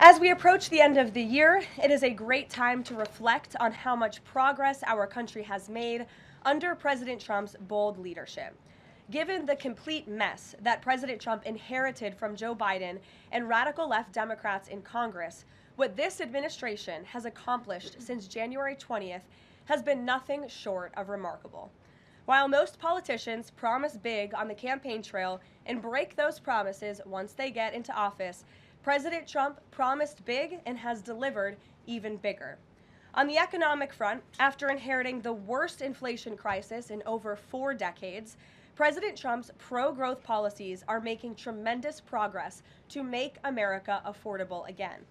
As we approach the end of the year, it is a great time to reflect on how much progress our country has made under President Trump's bold leadership. Given the complete mess that President Trump inherited from Joe Biden and radical left Democrats in Congress, what this administration has accomplished since January 20th has been nothing short of remarkable. While most politicians promise big on the campaign trail and break those promises once they get into office, President Trump promised big and has delivered even bigger. On the economic front, after inheriting the worst inflation crisis in over 4 decades, President Trump's pro-growth policies are making tremendous progress to make America affordable again.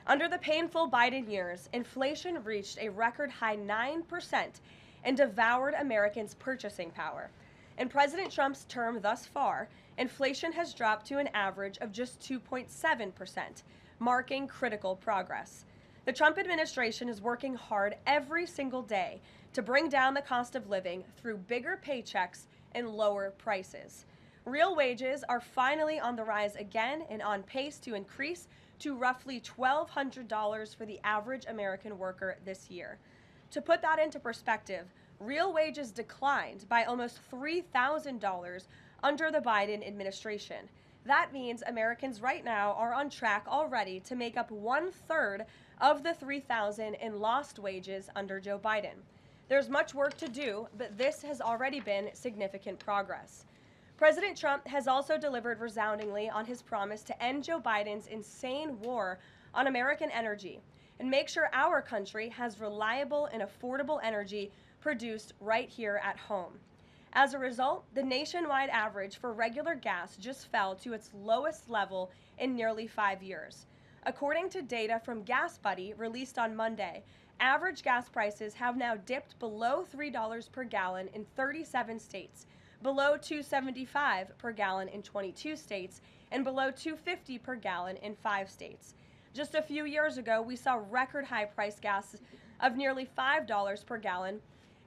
Under the painful Biden years, inflation reached a record high 9% and devoured Americans' purchasing power. In President Trump's term thus far, inflation has dropped to an average of just 2.7%, marking critical progress. The Trump administration is working hard every single day to bring down the cost of living through bigger paychecks and lower prices. Real wages are finally on the rise again and on pace to increase to roughly $1,200 for the average American worker this year. To put that into perspective, real wages declined by almost $3,000 under the Biden administration. That means Americans right now are on track already to make up 1/3 of the $3,000 in lost wages under Joe Biden. There's much work to do, but this has already been significant progress. President Trump has also delivered resoundingly on his promise to end Joe Biden's insane war on American energy and make sure our country has reliable and affordable energy produced right here at home. As a result, the nationwide average for regular gas just fell to its lowest level in nearly 5 years. According to data from Gas Buddy released on Monday, average gas prices have now dipped below $3 per gallon in 37 states, below $2.75 per gallon in 22 states, and below $2.50 per gallon in 5 states. Just a few years ago, we saw record high price gas of nearly $5 per gallon.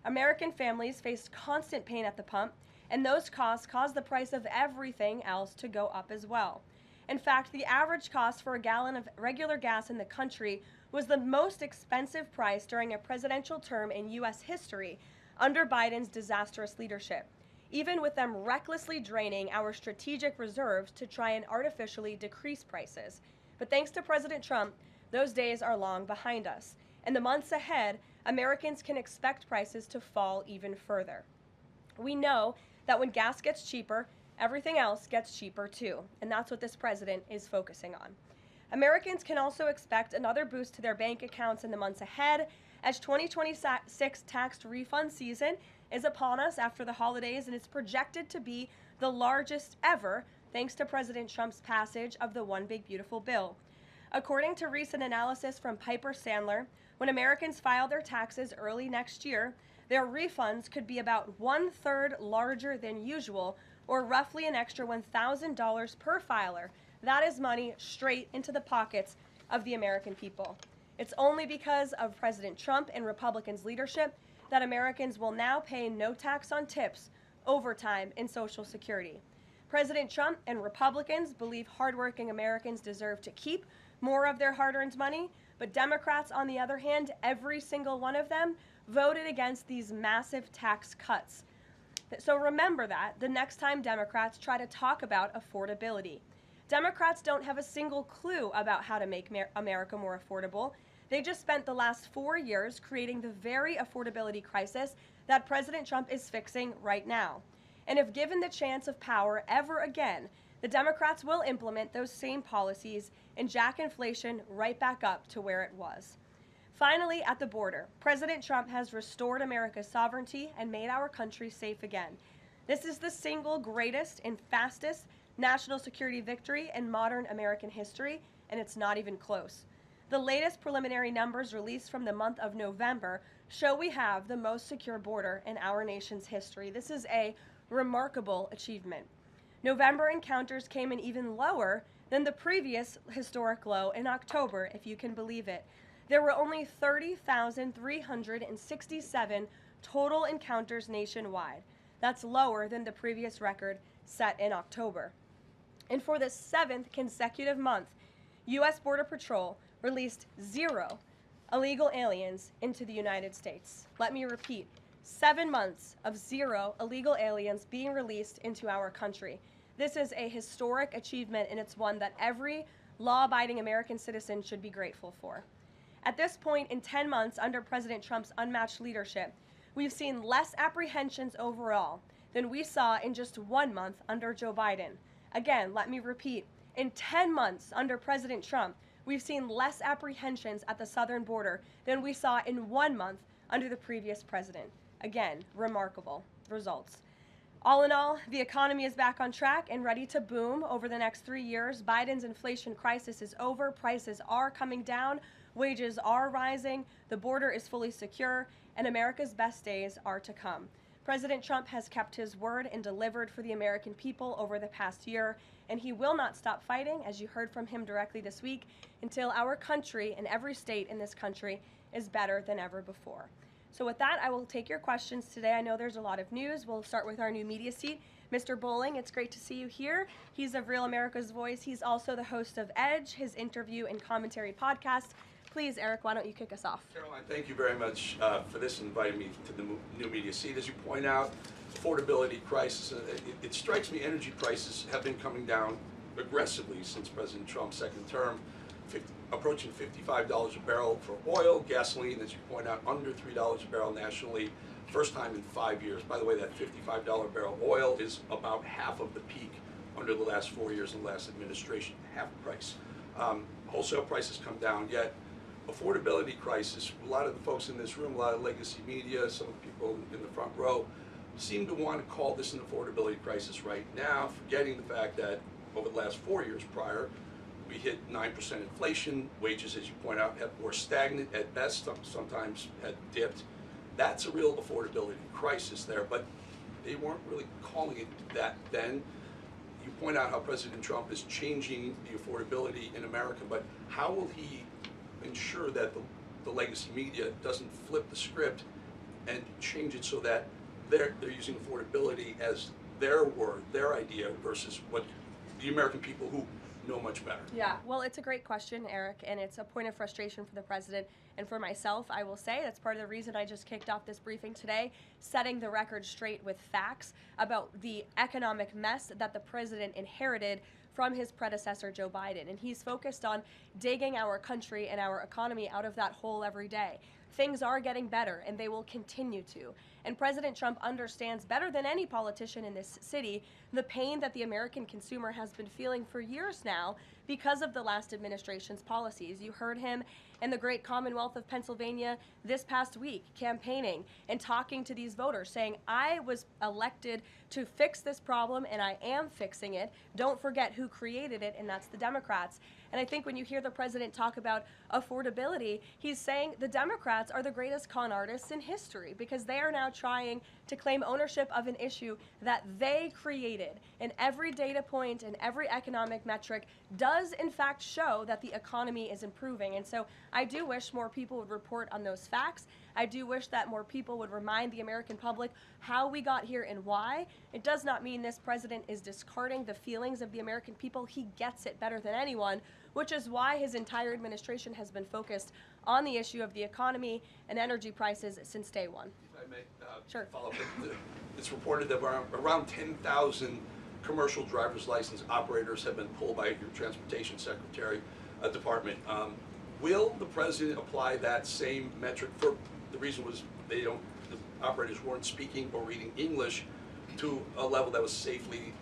American families faced constant pain at the pump, and those costs caused the price of everything else to go up as well. In fact, the average cost for a gallon of regular gas in the country was the most expensive price during a presidential term in U.S. history under Biden's disastrous leadership, even with them recklessly draining our strategic reserves to try and artificially decrease prices. But thanks to President Trump, those days are long behind us. In the months ahead, Americans can expect prices to fall even further. We know that when gas gets cheaper, everything else gets cheaper too, and that's what this president is focusing on. Americans can also expect another boost to their bank accounts in the months ahead, as 2026 tax refund season is upon us after the holidays, and it's projected to be the largest ever thanks to President Trump's passage of the One Big Beautiful Bill. According to recent analysis from Piper Sandler, when Americans file their taxes early next year, their refunds could be about 1/3 larger than usual, or roughly an extra $1,000 per filer. That is money straight into the pockets of the American people. It's only because of President Trump and Republicans' leadership that Americans will now pay no tax on tips, overtime, and Social Security. President Trump and Republicans believe hardworking Americans deserve to keep more of their hard-earned money, but Democrats, on the other hand, every single one of them, voted against these massive tax cuts. So remember that the next time Democrats try to talk about affordability. Democrats don't have a single clue about how to make America more affordable. They just spent the last 4 years creating the very affordability crisis that President Trump is fixing right now. And if given the chance of power ever again, the Democrats will implement those same policies and jack inflation right back up to where it was. Finally, at the border, President Trump has restored America's sovereignty and made our country safe again. This is the single greatest and fastest national security victory in modern American history, and it's not even close. The latest preliminary numbers released from the month of November show we have the most secure border in our nation's history. This is a remarkable achievement. November encounters came in even lower than the previous historic low in October, if you can believe it. There were only 30,367 total encounters nationwide. That's lower than the previous record set in October. And for the 7th consecutive month, U.S. Border Patrol released 0 illegal aliens into the United States. Let me repeat, 7 months of 0 illegal aliens being released into our country. This is a historic achievement, and it's one that every law-abiding American citizen should be grateful for. At this point, in 10 months under President Trump's unmatched leadership, we've seen less apprehensions overall than we saw in just 1 month under Joe Biden. Again, let me repeat, in 10 months under President Trump, we've seen less apprehensions at the southern border than we saw in 1 month under the previous president. Again, remarkable results. All in all, the economy is back on track and ready to boom over the next 3 years. Biden's inflation crisis is over. Prices are coming down. Wages are rising. The border is fully secure, and America's best days are to come. President Trump has kept his word and delivered for the American people over the past year, and he will not stop fighting, as you heard from him directly this week, until our country and every state in this country is better than ever before. So with that, I will take your questions today. I know there's a lot of news. We'll start with our new media seat. Mr. Bowling, it's great to see you here. He's of Real America's Voice. He's also the host of Edge, his interview and commentary podcast. Please, Eric, why don't you kick us off? Karoline, thank you very much for this and inviting me to the new media seat. As you point out, affordability crisis, it strikes me energy prices have been coming down aggressively since President Trump's second term, approaching $55 a barrel for oil, gasoline, as you point out, under $3 a barrel nationally, first time in 5 years. By the way, that $55 a barrel oil is about half of the peak under the last 4 years of the last administration, half the price. Wholesale prices come down, yet affordability crisis, a lot of the folks in this room, a lot of legacy media, some of the people in the front row, seem to want to call this an affordability crisis right now, forgetting the fact that over the last 4 years prior, we hit 9% inflation, wages, as you point out, were stagnant at best, sometimes had dipped. That's a real affordability crisis there, but they weren't really calling it that then. You point out how President Trump is changing the affordability in America, but how will he ensure that the legacy media doesn't flip the script and change it so that they're using affordability as their word, their idea, versus what the American people who know much better? Yeah, well, it's a great question, Eric, and it's a point of frustration for the president and for myself. I will say that's part of the reason I just kicked off this briefing today, setting the record straight with facts about the economic mess that the president inherited from his predecessor, Joe Biden. And he's focused on digging our country and our economy out of that hole every day. Things are getting better, and they will continue to. And President Trump understands better than any politician in this city the pain that the American consumer has been feeling for years now because of the last administration's policies. You heard him in the great Commonwealth of Pennsylvania this past week campaigning and talking to these voters, saying, I was elected to fix this problem, and I am fixing it. Don't forget who created it, and that's the Democrats. And I think when you hear the president talk about affordability, he's saying the Democrats are the greatest con artists in history because they are now trying to claim ownership of an issue that they created. And every data point and every economic metric does in fact show that the economy is improving. And so I do wish more people would report on those facts. I do wish that more people would remind the American public how we got here and why. It does not mean this president is discarding the feelings of the American people. He gets it better than anyone, which is why his entire administration has been focused on the issue of the economy and energy prices since day one. If I may Sure. follow up, it's reported that around 10,000 commercial driver's license operators have been pulled by your transportation secretary department. Will the president apply that same metric? For the reason was the operators weren't speaking or reading English to a level that was safely,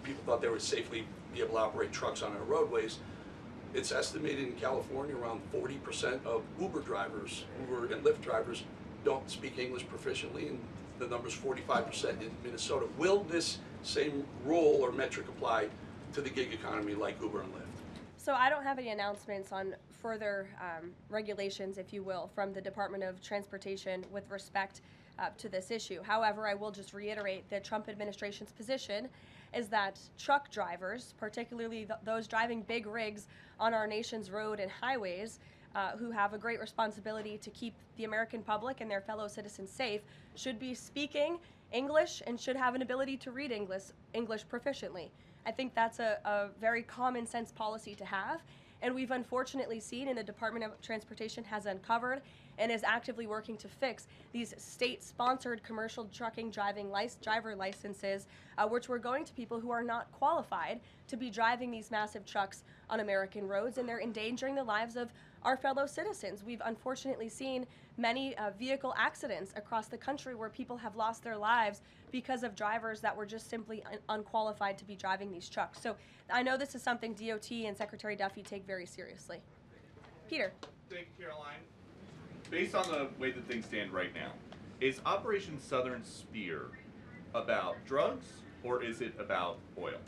people thought they would safely be able to operate trucks on our roadways. It's estimated in California around 40% of Uber drivers, Uber and Lyft drivers, don't speak English proficiently, and the number's 45% in Minnesota. Will this same rule or metric apply to the gig economy like Uber and Lyft? So I don't have any announcements on further regulations, if you will, from the Department of Transportation with respect to this issue. However, I will just reiterate the Trump administration's position is that truck drivers, particularly those driving big rigs on our nation's road and highways, who have a great responsibility to keep the American public and their fellow citizens safe, should be speaking English and should have an ability to read English proficiently. I think that's a very common sense policy to have. And we've unfortunately seen, and the Department of Transportation has uncovered and is actively working to fix these state-sponsored commercial trucking driver licenses, which were going to people who are not qualified to be driving these massive trucks on American roads, and they're endangering the lives of our fellow citizens. We've unfortunately seen many vehicle accidents across the country where people have lost their lives because of drivers that were just simply unqualified to be driving these trucks. So I know this is something DOT and Secretary Duffy take very seriously. Peter. Thank you, Caroline. Based on the way that things stand right now, is Operation Southern Spear about drugs or is it about oil?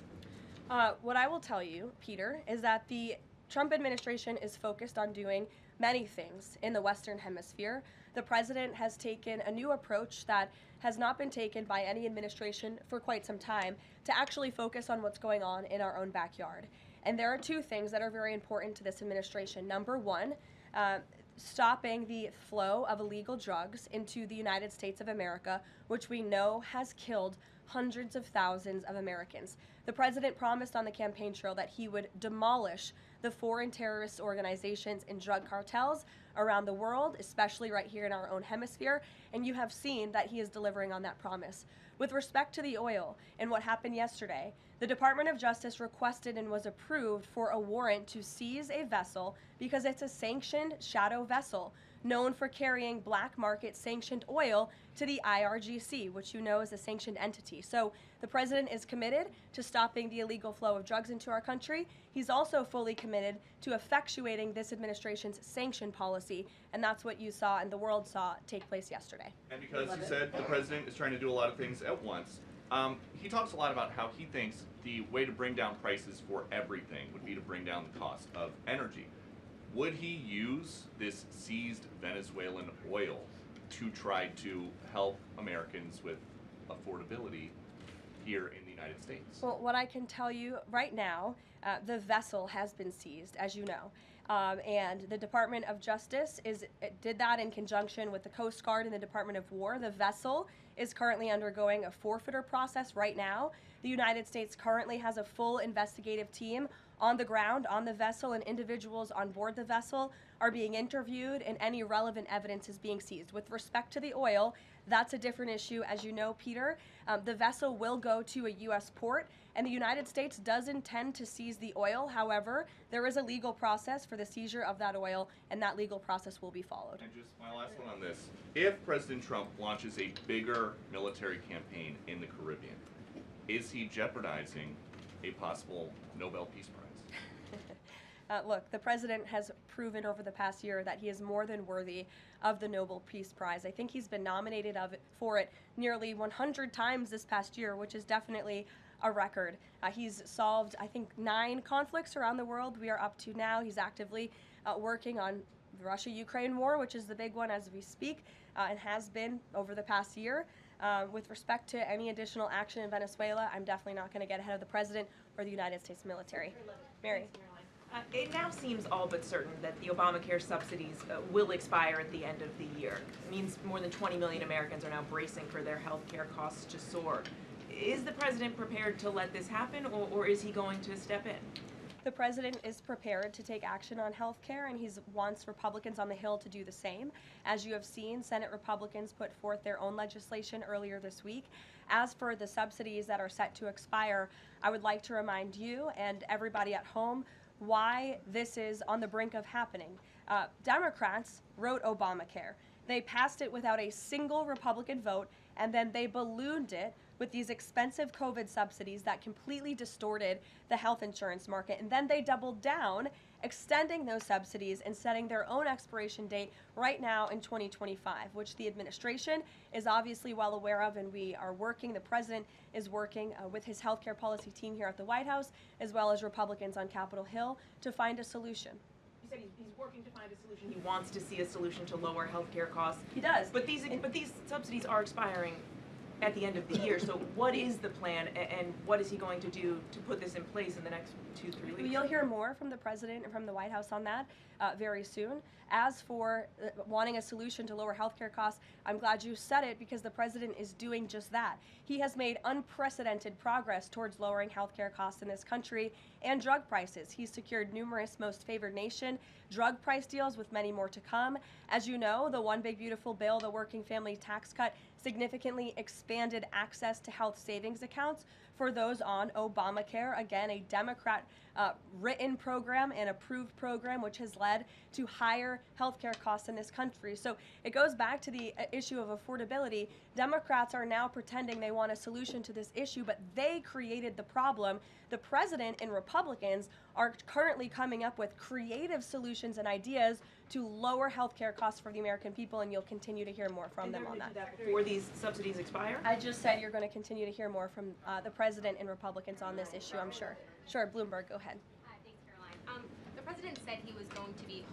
What I will tell you, Peter, is that the Trump administration is focused on doing many things in the Western Hemisphere. The president has taken a new approach that has not been taken by any administration for quite some time to actually focus on what's going on in our own backyard. And there are two things that are very important to this administration. Number one, stopping the flow of illegal drugs into the United States of America, which we know has killed hundreds of thousands of Americans. The president promised on the campaign trail that he would demolish the foreign terrorist organizations and drug cartels around the world, especially right here in our own hemisphere, and you have seen that he is delivering on that promise. With respect to the oil and what happened yesterday, the Department of Justice requested and was approved for a warrant to seize a vessel because it's a sanctioned shadow vessel known for carrying black market sanctioned oil to the IRGC, which you know is a sanctioned entity. So the president is committed to stopping the illegal flow of drugs into our country. He's also fully committed to effectuating this administration's sanction policy, and that's what you saw and the world saw take place yesterday. And because he said the president is trying to do a lot of things at once, he talks a lot about how he thinks the way to bring down prices for everything would be to bring down the cost of energy. Would he use this seized Venezuelan oil to try to help Americans with affordability here in the United States? Well, what I can tell you right now, the vessel has been seized, as you know. And the Department of Justice did that in conjunction with the Coast Guard and the Department of War. The vessel is currently undergoing a forfeiture process right now. The United States currently has a full investigative team on the ground on the vessel, and individuals on board the vessel are being interviewed and any relevant evidence is being seized. With respect to the oil, that's a different issue. As you know, Peter, the vessel will go to a U.S. port, and the United States does intend to seize the oil. However, there is a legal process for the seizure of that oil, and that legal process will be followed. And just my last one on this. If President Trump launches a bigger military campaign in the Caribbean, is he jeopardizing a possible Nobel Peace Prize? Look, the president has proven over the past year that he is more than worthy of the Nobel Peace Prize. I think he's been nominated for it nearly 100 times this past year, which is definitely a record. He's solved, I think, 9 conflicts around the world. We are up to now. He's actively working on the Russia-Ukraine war, which is the big one as we speak, and has been over the past year. With respect to any additional action in Venezuela, I'm definitely not going to get ahead of the president or the United States military. Mary. It now seems all but certain that the Obamacare subsidies will expire at the end of the year. It means more than 20 million Americans are now bracing for their health care costs to soar. Is the president prepared to let this happen, or is he going to step in? The president is prepared to take action on health care, and he wants Republicans on the Hill to do the same. As you have seen, Senate Republicans put forth their own legislation earlier this week. As for the subsidies that are set to expire, I would like to remind you and everybody at home why this is on the brink of happening. Democrats wrote Obamacare. They passed it without a single Republican vote, and then they ballooned it with these expensive COVID subsidies that completely distorted the health insurance market. And then they doubled down, extending those subsidies and setting their own expiration date right now in 2025, which the administration is obviously well aware of, and we are working, the president is working with his healthcare policy team here at the White House, as well as Republicans on Capitol Hill, to find a solution. You said he's working to find a solution. He wants to see a solution to lower healthcare costs. He does. But these subsidies are expiring at the end of the year. So what is the plan, and what is he going to do to put this in place in the next 2-3 weeks? You'll hear more from the president and from the White House on that very soon. As for wanting a solution to lower healthcare costs, I'm glad you said it, because the president is doing just that. He has made unprecedented progress towards lowering healthcare costs in this country, and drug prices. He's secured numerous most favored nation drug price deals with many more to come. As you know, the One Big Beautiful Bill, the working family tax cut, significantly expanded access to health savings accounts for those on Obamacare. Again, a Democrat written program and approved program, which has led to higher healthcare costs in this country. So it goes back to the issue of affordability. Democrats are now pretending they want a solution to this issue, but they created the problem. The president and Republicans are currently coming up with creative solutions and ideas to lower healthcare costs for the American people, and you'll continue to hear more from them on that. Before these subsidies expire? I just said you're going to continue to hear more from the president and Republicans on this issue, I'm sure. Sure, Bloomberg, go ahead. Hi, thanks, Caroline. The president said he was going to be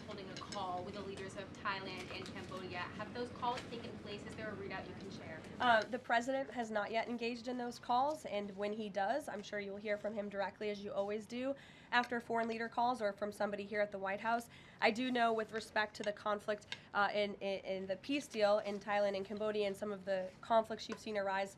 holding a call with the leaders of Thailand and Cambodia. Have those calls taken place? Is there a readout you can share? The president has not yet engaged in those calls, and when he does, I'm sure you'll hear from him directly, as you always do, after foreign leader calls or from somebody here at the White House. I do know, with respect to the conflict in the peace deal in Thailand and Cambodia and some of the conflicts you've seen arise,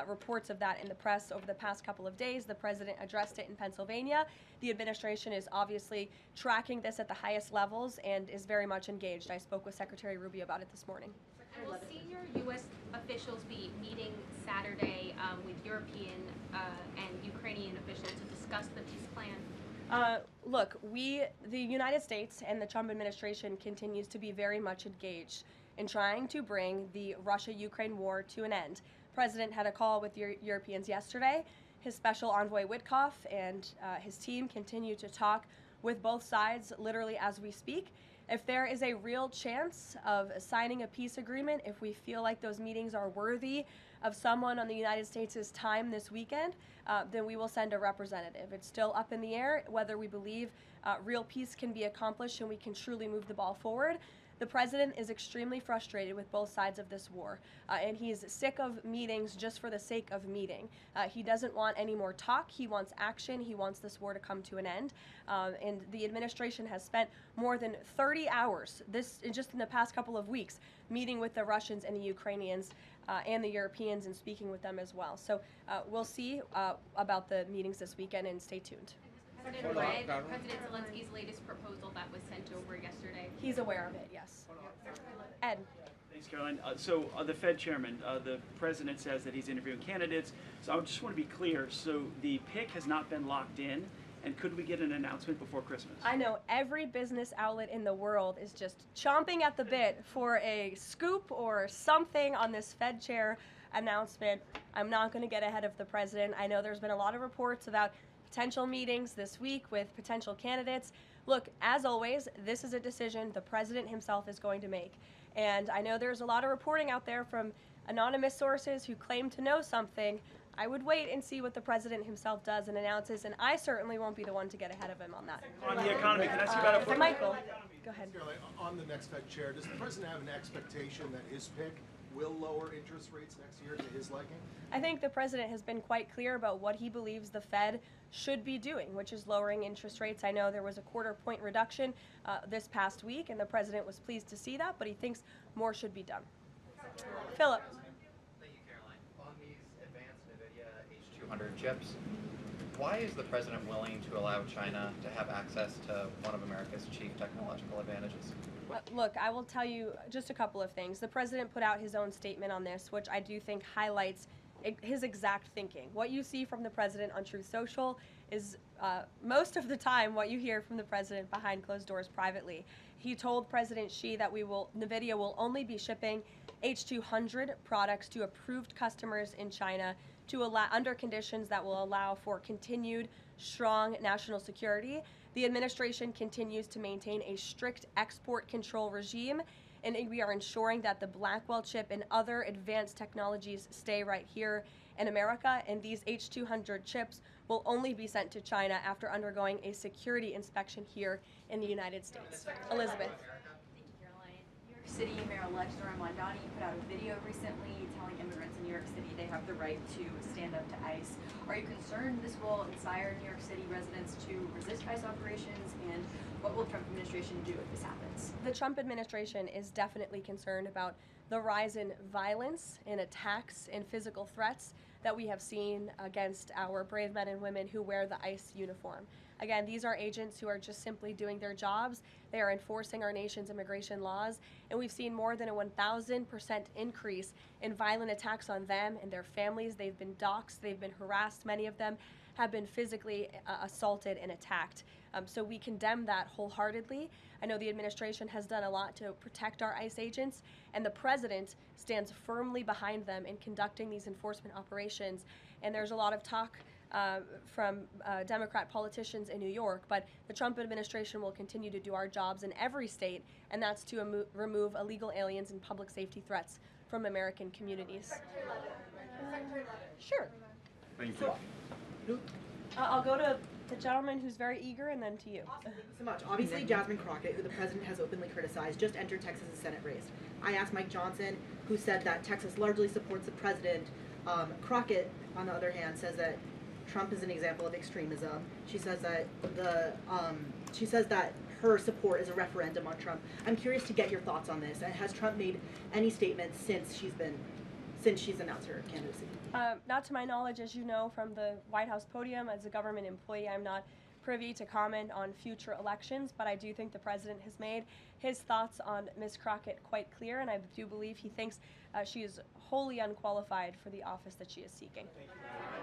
reports of that in the press over the past couple of days. The president addressed it in Pennsylvania. The administration is obviously tracking this at the highest levels and is very much engaged. I spoke with Secretary Rubio about it this morning. And will senior U.S. officials be meeting Saturday with European and Ukrainian officials to discuss the peace plan? Look, the United States and the Trump administration continues to be very much engaged in trying to bring the Russia-Ukraine war to an end. The president had a call with Europeans yesterday. His special envoy Witkoff and his team continue to talk with both sides literally as we speak. If there is a real chance of signing a peace agreement, if we feel like those meetings are worthy of someone on the United States' time this weekend, then we will send a representative. It's still up in the air whether we believe real peace can be accomplished and we can truly move the ball forward. The president is extremely frustrated with both sides of this war, and he's sick of meetings just for the sake of meeting. He doesn't want any more talk. He wants action. He wants this war to come to an end. And the administration has spent more than 30 hours, just in the past couple of weeks, meeting with the Russians and the Ukrainians and the Europeans and speaking with them as well. So we'll see about the meetings this weekend, and stay tuned. President read President Zelensky's latest proposal that was sent over yesterday. He's aware of it, yes. Ed. Thanks, Caroline. So the Fed chairman, the president says that he's interviewing candidates. So I just want to be clear. So the pick has not been locked in. And could we get an announcement before Christmas? I know every business outlet in the world is just chomping at the bit for a scoop or something on this Fed chair announcement. I'm not going to get ahead of the president. I know there's been a lot of reports about potential meetings this week with potential candidates. Look, as always, this is a decision the president himself is going to make. And I know there's a lot of reporting out there from anonymous sources who claim to know something. I would wait and see what the president himself does and announces, and I certainly won't be the one to get ahead of him on that. On the economy, can I ask you about it? Michael, go ahead. On the next Fed chair, does the president have an expectation that his pick will lower interest rates next year to his liking? I think the president has been quite clear about what he believes the Fed should be doing, which is lowering interest rates. I know there was a quarter-point reduction this past week, and the president was pleased to see that, but he thinks more should be done. Philip. Thank you, Caroline. On these advanced NVIDIA H200 chips, why is the president willing to allow China to have access to one of America's chief technological advantages? Look, I will tell you just a couple of things. The president put out his own statement on this, which I do think highlights his exact thinking. What you see from the president on Truth Social is most of the time what you hear from the president behind closed doors privately. He told President Xi that NVIDIA will only be shipping H200 products to approved customers in China under conditions that will allow for continued strong national security. The administration continues to maintain a strict export control regime, and we are ensuring that the Blackwell chip and other advanced technologies stay right here in America, and these H200 chips will only be sent to China after undergoing a security inspection here in the United States. Elizabeth. Thank you, Caroline. New York City Mayor-elect Zohran Mamdani put out a video recently telling immigrants in New York City they have the right to stand up to ICE. Are you concerned this will inspire New York City residents to resist ICE operations, and what will the Trump administration do if this happens? The Trump administration is definitely concerned about the rise in violence and attacks and physical threats that we have seen against our brave men and women who wear the ICE uniform. Again, these are agents who are just simply doing their jobs. They are enforcing our nation's immigration laws, and we've seen more than a 1,000% increase in violent attacks on them and their families. They've been doxxed, they've been harassed, many of them have been physically assaulted and attacked. So we condemn that wholeheartedly. I know the administration has done a lot to protect our ICE agents, and the president stands firmly behind them in conducting these enforcement operations. And there's a lot of talk from Democrat politicians in New York, but the Trump administration will continue to do our jobs in every state, and that's to remove illegal aliens and public safety threats from American communities. Sure. Thank you. I'll go to the gentleman who's very eager, and then to you. Thank you so much. Obviously, Jasmine Crockett, who the president has openly criticized, just entered Texas' Senate race. I asked Mike Johnson, who said that Texas largely supports the president. Crockett, on the other hand, says that Trump is an example of extremism. She says that her support is a referendum on Trump. I'm curious to get your thoughts on this. And has Trump made any statements since she's announced her candidacy? Not to my knowledge, as you know from the White House podium. As a government employee, I'm not privy to comment on future elections, but I do think the president has made his thoughts on Ms. Crockett quite clear, and I do believe he thinks she is wholly unqualified for the office that she is seeking.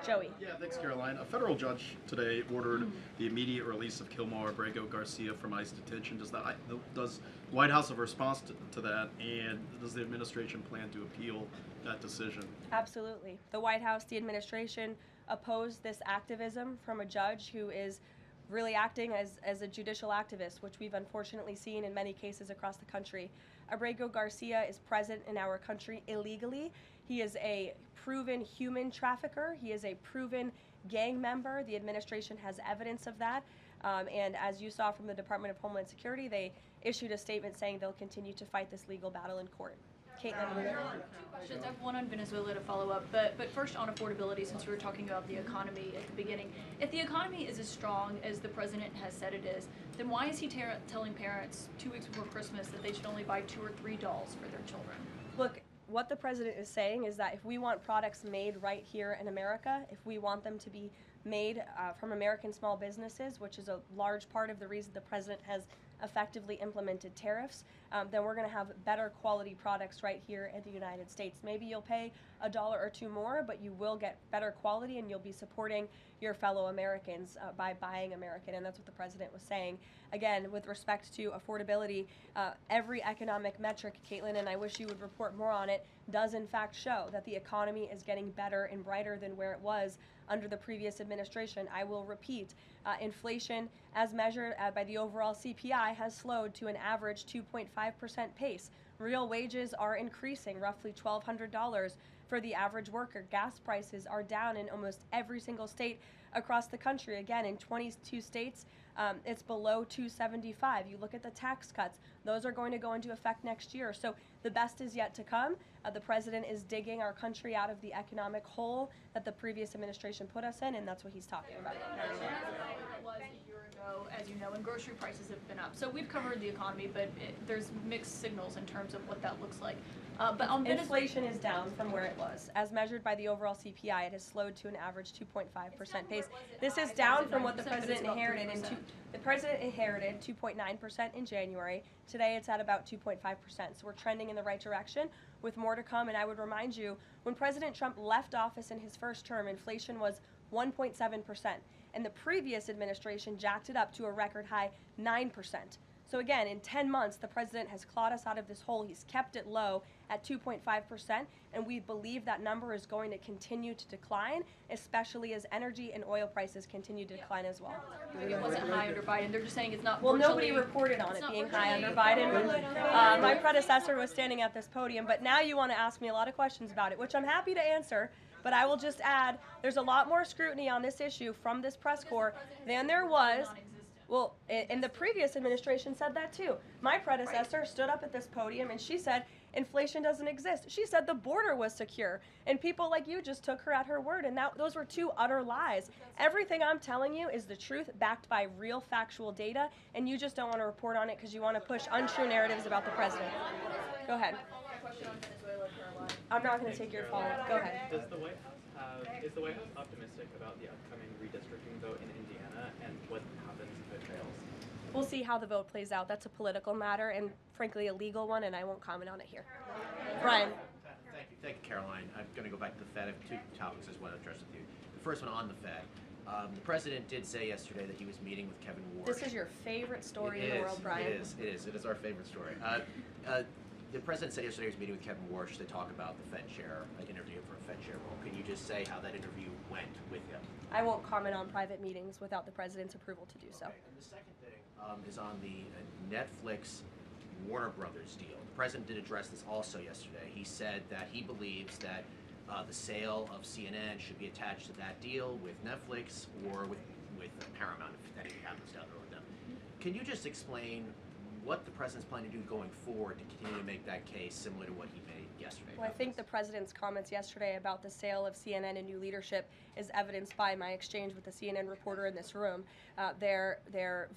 Joey. Yeah, thanks, Caroline. A federal judge today ordered the immediate release of Kilmar Abrego Garcia from ICE detention. Does the White House have a response to that, and does the administration plan to appeal that decision? Absolutely. The White House, the administration opposed this activism from a judge who is really acting as a judicial activist, which we've unfortunately seen in many cases across the country. Abrego Garcia is present in our country illegally. He is a proven human trafficker. He is a proven gang member. The administration has evidence of that. And as you saw from the Department of Homeland Security, they issued a statement saying they'll continue to fight this legal battle in court. Caitlin. Two questions. I have one on Venezuela to follow up, but first on affordability, since we were talking about the economy at the beginning. If the economy is as strong as the president has said it is, then why is he telling parents 2 weeks before Christmas that they should only buy 2 or 3 dolls for their children? Look, what the president is saying is that if we want products made right here in America, if we want them to be made from American small businesses, which is a large part of the reason the president has effectively implemented tariffs, then we're going to have better quality products right here in the United States. Maybe you'll pay $1 or $2 more, but you will get better quality and you'll be supporting your fellow Americans by buying American, and that's what the president was saying. Again, with respect to affordability, every economic metric, Caitlin, and I wish you would report more on it, does in fact show that the economy is getting better and brighter than where it was under the previous administration. I will repeat, inflation as measured by the overall CPI has slowed to an average 2.5% pace. Real wages are increasing, roughly $1,200 for the average worker. Gas prices are down in almost every single state across the country. Again, in 22 states, it's below $2.75. You look at the tax cuts, those are going to go into effect next year. So the best is yet to come. The president is digging our country out of the economic hole that the previous administration put us in, and that's what he's talking about. It was a year ago, as you know, and grocery prices have been up. So we've covered the economy, but there's mixed signals in terms of what that looks like. But on inflation is down from where it was. As measured by the overall CPI, it has slowed to an average 2.5% pace. This is down from what the president inherited. The president inherited 2.9% in January. Today it's at about 2.5%. So we're trending in the right direction with more to come. And I would remind you, when President Trump left office in his first term, inflation was 1.7%. And the previous administration jacked it up to a record high 9%. So again, in 10 months, the president has clawed us out of this hole. He's kept it low at 2.5%, and we believe that number is going to continue to decline, especially as energy and oil prices continue to decline as well. It wasn't high under Biden. They're just saying it's not. Well, nobody reported on it being high under Biden. My predecessor was standing at this podium, but now you want to ask me a lot of questions about it, which I'm happy to answer. But I will just add, there's a lot more scrutiny on this issue from this press corps than there was. Well, in the previous administration said that too. My predecessor stood up at this podium and she said inflation doesn't exist. She said the border was secure, and people like you just took her at her word, and those were two utter lies. Everything I'm telling you is the truth, backed by real factual data, and you just don't want to report on it because you want to push untrue narratives about the president. Go ahead. I'm not going to take your follow-up. Go ahead. Does the White House Is the White House optimistic about the upcoming redistricting vote in Indiana and what happens if it fails? We'll see how the vote plays out. That's a political matter and frankly a legal one, and I won't comment on it here. Brian. Thank you, Caroline. I'm going to go back to the Fed. I have two topics I just want to address with you. The first one on the Fed. The president did say yesterday that he was meeting with Kevin Warsh. This is your favorite story in the world, Brian. It is our favorite story. The president said yesterday he was meeting with Kevin Warsh to talk about the Fed chair, interview for a Fed chair role. Can you just say how that interview went with him? I won't comment on private meetings without the president's approval to do so. And the second thing is on the Netflix Warner Brothers deal. The president did address this also yesterday. He said that he believes that the sale of CNN should be attached to that deal with Netflix or with Paramount if anything happens down the road with them. Can you just explain what the president's planning to do going forward to continue to make that case similar to what he made yesterday? Well, I think the president's comments yesterday about the sale of CNN and new leadership is evidenced by my exchange with the CNN reporter in this room. Their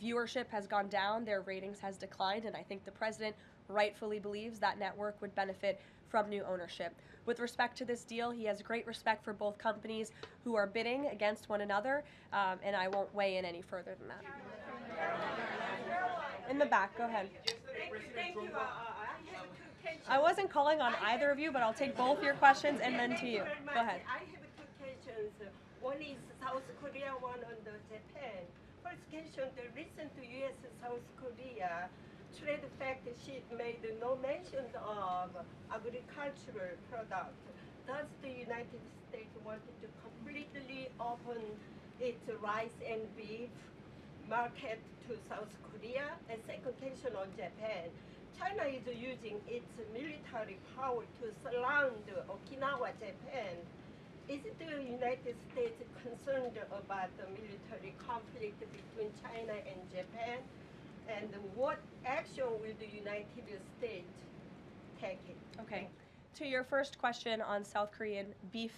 viewership has gone down, their ratings has declined, and I think the president rightfully believes that network would benefit from new ownership. With respect to this deal, he has great respect for both companies who are bidding against one another, and I won't weigh in any further than that. In the back, go ahead. Thank you. I wasn't calling on either of you, but I'll take both your questions and then to you. Go ahead. I have two questions. One is South Korea, one on the Japan. First question, the recent U.S.-South Korea trade fact sheet made no mention of agricultural product. Does the United States want to completely open its rice and beef market to South Korea? And second question on Japan. China is using its military power to surround Okinawa, Japan. Is the United States concerned about the military conflict between China and Japan? And what action will the United States take? Okay. To your first question on South Korean beef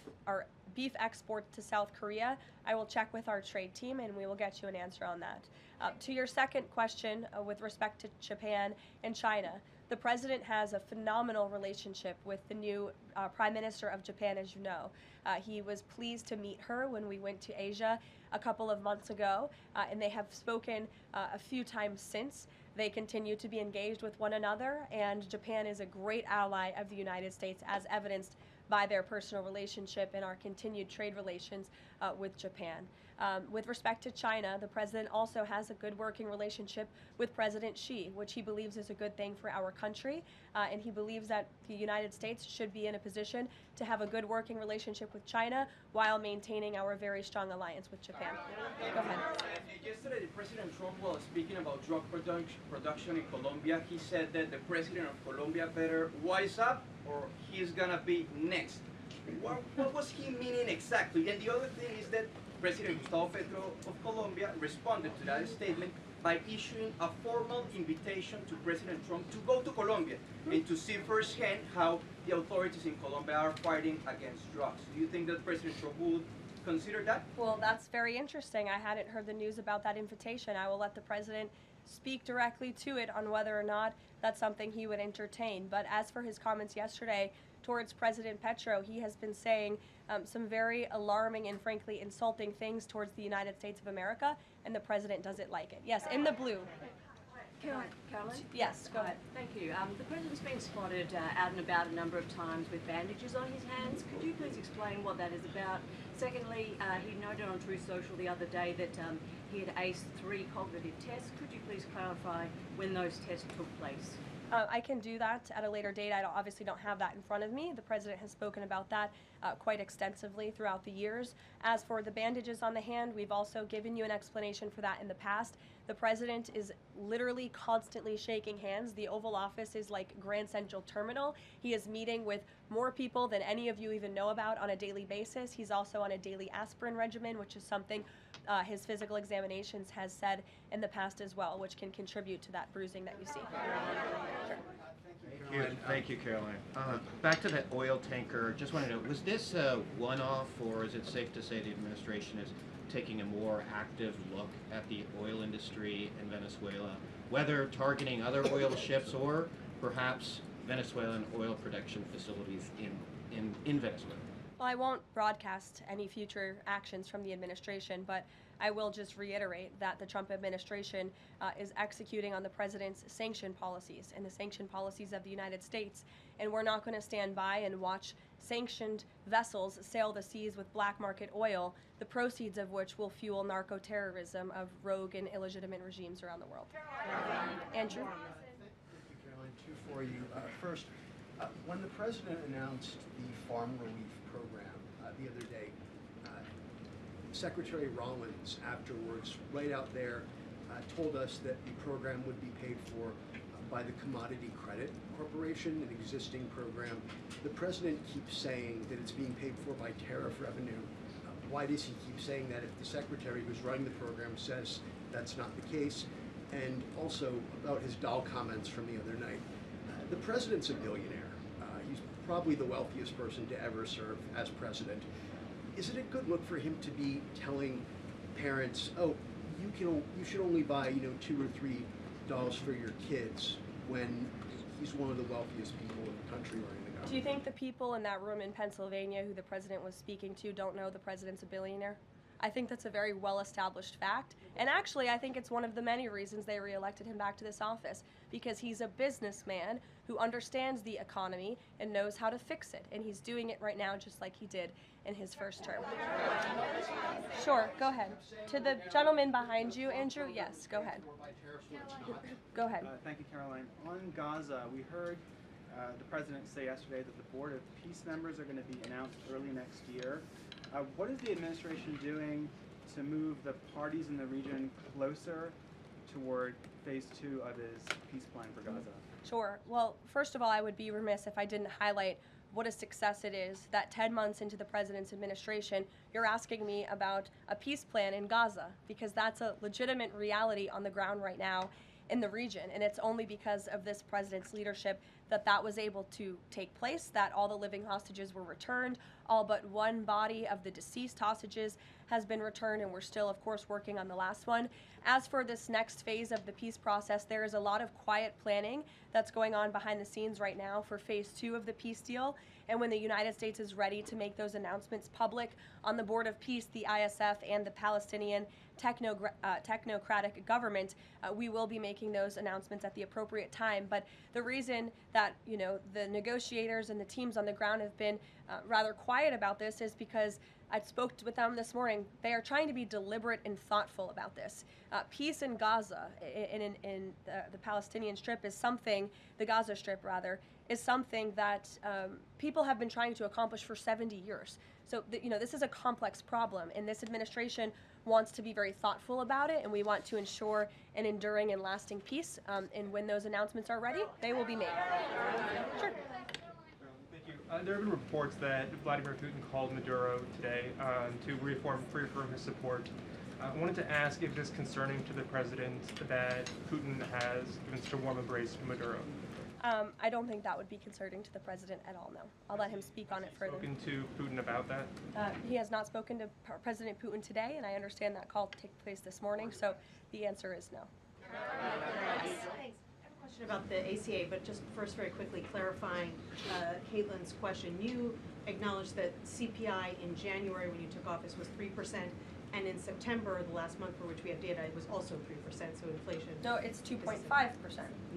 exports to South Korea, I will check with our trade team and we will get you an answer on that. To your second question with respect to Japan and China, the president has a phenomenal relationship with the new Prime Minister of Japan, as you know. He was pleased to meet her when we went to Asia a couple of months ago, and they have spoken a few times since. They continue to be engaged with one another, and Japan is a great ally of the United States, as evidenced by their personal relationship and our continued trade relations with Japan. With respect to China, the president also has a good working relationship with President Xi, which he believes is a good thing for our country, and he believes that the United States should be in a position to have a good working relationship with China while maintaining our very strong alliance with Japan. Go ahead. Yesterday, President Trump was speaking about drug production in Colombia. He said that the president of Colombia better wise up or he's gonna be next. What was he meaning exactly? And the other thing is that President Gustavo Petro of Colombia responded to that statement by issuing a formal invitation to President Trump to go to Colombia and to see firsthand how the authorities in Colombia are fighting against drugs. Do you think that President Trump would consider that? Well, that's very interesting. I hadn't heard the news about that invitation. I will let the president speak directly to it on whether or not that's something he would entertain. But as for his comments yesterday towards President Petro, he has been saying some very alarming and frankly insulting things towards the United States of America, and the president doesn't like it. Yes, in the blue. Caroline? Yes, go ahead. Thank you. The president's been spotted out and about a number of times with bandages on his hands. Could you please explain what that is about? Secondly, he noted on Truth Social the other day that he had aced 3 cognitive tests. Could you please clarify when those tests took place? I can do that at a later date. I obviously don't have that in front of me. The president has spoken about that quite extensively throughout the years. As for the bandages on the hand, we've also given you an explanation for that in the past. The president is literally constantly shaking hands. The Oval Office is like Grand Central Terminal. He is meeting with more people than any of you even know about on a daily basis. He's also on a daily aspirin regimen, which is something his physical examinations has said in the past as well, which can contribute to that bruising that you see. Sure. Thank you, Caroline. Back to that oil tanker, just wanted to know, was this a one-off, or is it safe to say the administration is taking a more active look at the oil industry in Venezuela, whether targeting other oil ships or perhaps Venezuelan oil production facilities in Venezuela? Well, I won't broadcast any future actions from the administration, but I will just reiterate that the Trump administration is executing on the president's sanction policies and the sanction policies of the United States, and we're not going to stand by and watch sanctioned vessels sail the seas with black market oil, the proceeds of which will fuel narco-terrorism of rogue and illegitimate regimes around the world. Andrew? Thank you, Caroline. Two for you. First, when the president announced the farm relief program the other day, Secretary Rollins afterwards, right out there, told us that the program would be paid for by the Commodity Credit Corporation, an existing program. The president keeps saying that it's being paid for by tariff revenue. Why does he keep saying that if the secretary who's running the program says that's not the case? And also about his doll comments from the other night. The president's a billionaire. He's probably the wealthiest person to ever serve as president. Is it a good look for him to be telling parents, oh, you should only buy, 2 or 3 dolls for your kids, when he's one of the wealthiest people in the country running the government? Do you think the people in that room in Pennsylvania who the president was speaking to don't know the president's a billionaire? I think that's a very well-established fact. And actually, I think it's one of the many reasons they reelected him back to this office, because he's a businessman who understands the economy and knows how to fix it. And he's doing it right now just like he did in his first term. Sure, go ahead. To the gentleman behind you, Andrew, yes, go ahead. Go ahead. Thank you, Caroline. On Gaza, we heard the president say yesterday that the Board of Peace members are going to be announced early next year. What is the administration doing to move the parties in the region closer toward phase 2 of his peace plan for Gaza? Sure. Well, first of all, I would be remiss if I didn't highlight what a success it is that 10 months into the president's administration, you're asking me about a peace plan in Gaza, because that's a legitimate reality on the ground right now in the region. And it's only because of this president's leadership that that was able to take place, that all the living hostages were returned. All but one body of the deceased hostages has been returned, and we're still, of course, working on the last one. As for this next phase of the peace process, there is a lot of quiet planning that's going on behind the scenes right now for phase 2 of the peace deal. And when the United States is ready to make those announcements public on the Board of Peace, the ISF, and the Palestinian technocratic government, we will be making those announcements at the appropriate time. But the reason that, the negotiators and the teams on the ground have been rather quiet about this is because I spoke with them this morning. They are trying to be deliberate and thoughtful about this. Peace in Gaza, in the Palestinian Strip, is something, the Gaza Strip rather, is something that people have been trying to accomplish for 70 years. So, this is a complex problem, and this administration wants to be very thoughtful about it, and we want to ensure an enduring and lasting peace. And when those announcements are ready, they will be made. Sure. Thank you. There have been reports that Vladimir Putin called Maduro today to reaffirm his support. I wanted to ask if it is concerning to the president that Putin has given such a warm embrace to Maduro. I don't think that would be concerning to the president at all, no. I'll let him speak on it further. Spoken to Putin about that? He has not spoken to President Putin today, and I understand that call took place this morning, so the answer is no. Thanks. I have a question about the ACA, but just first very quickly clarifying Caitlin's question. You acknowledged that CPI in January when you took office was 3%, and in September, the last month for which we have data, it was also 3%, so inflation. No, it's 2.5%.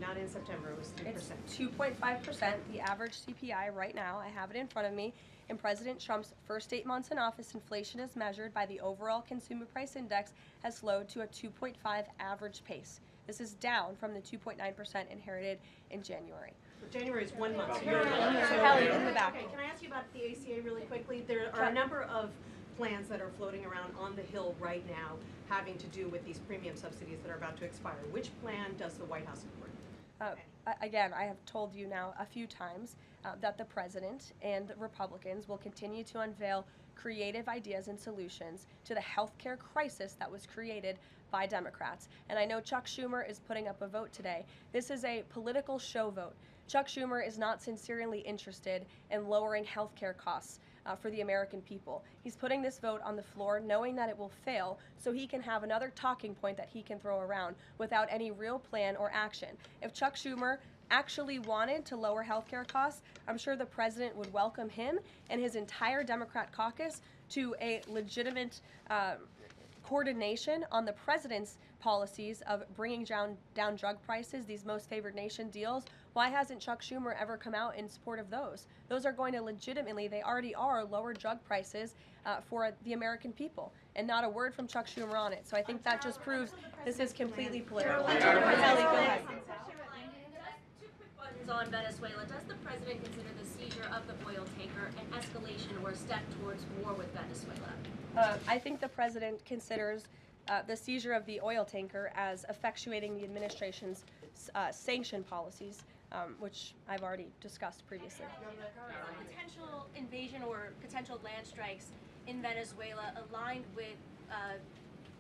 Not in September, it was 3%. It's 2.5%, the average CPI right now. I have it in front of me. In President Trump's first 8 months in office, inflation as measured by the overall consumer price index has slowed to a 2.5 average pace. This is down from the 2.9% inherited in January. January is 1 month. Kelly, in the back. Okay, can I ask you about the ACA really quickly? There are a number of plans that are floating around on the Hill right now having to do with these premium subsidies that are about to expire. Which plan does the White House support? Again, I have told you now a few times that the president and the Republicans will continue to unveil creative ideas and solutions to the healthcare crisis that was created by Democrats. And I know Chuck Schumer is putting up a vote today. This is a political show vote. Chuck Schumer is not sincerely interested in lowering healthcare costs for the American people. He's putting this vote on the floor knowing that it will fail so he can have another talking point that he can throw around without any real plan or action. If Chuck Schumer actually wanted to lower healthcare costs, I'm sure the president would welcome him and his entire Democrat caucus to a legitimate coordination on the president's policies of bringing down drug prices, these most favored nation deals. Why hasn't Chuck Schumer ever come out in support of those? Those are going to legitimately, they already are, lower drug prices for the American people. And not a word from Chuck Schumer on it. So I think that just proves this is completely political. Kelly, go ahead. Two quick ones on Venezuela. Does the president consider the seizure of the oil tanker an escalation or a step towards war with Venezuela? I think the president considers the seizure of the oil tanker as effectuating the administration's sanction policies, which I've already discussed previously. Potential invasion or potential land strikes in Venezuela aligned with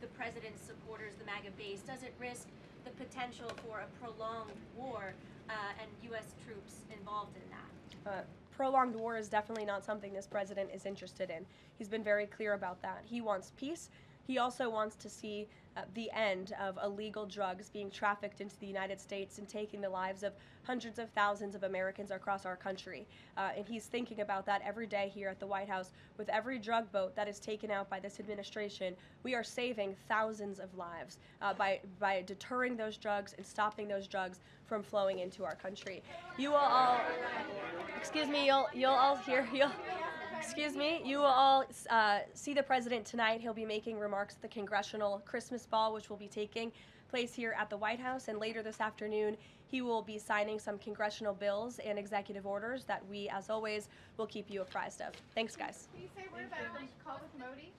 the president's supporters, the MAGA base, does it risk the potential for a prolonged war and U.S. troops involved in that? Prolonged war is definitely not something this president is interested in. He's been very clear about that. He wants peace. He also wants to see the end of illegal drugs being trafficked into the United States and taking the lives of hundreds of thousands of Americans across our country. And he's thinking about that every day here at the White House. With every drug boat that is taken out by this administration, we are saving thousands of lives by deterring those drugs and stopping those drugs from flowing into our country. You will all, excuse me, you'll all hear, excuse me, you will all see the president tonight. He'll be making remarks at the Congressional Christmas Ball, which will be taking place here at the White House. And later this afternoon, he will be signing some congressional bills and executive orders that we, as always, will keep you apprised of. Thanks, guys. Can you say a word about the call with Modi?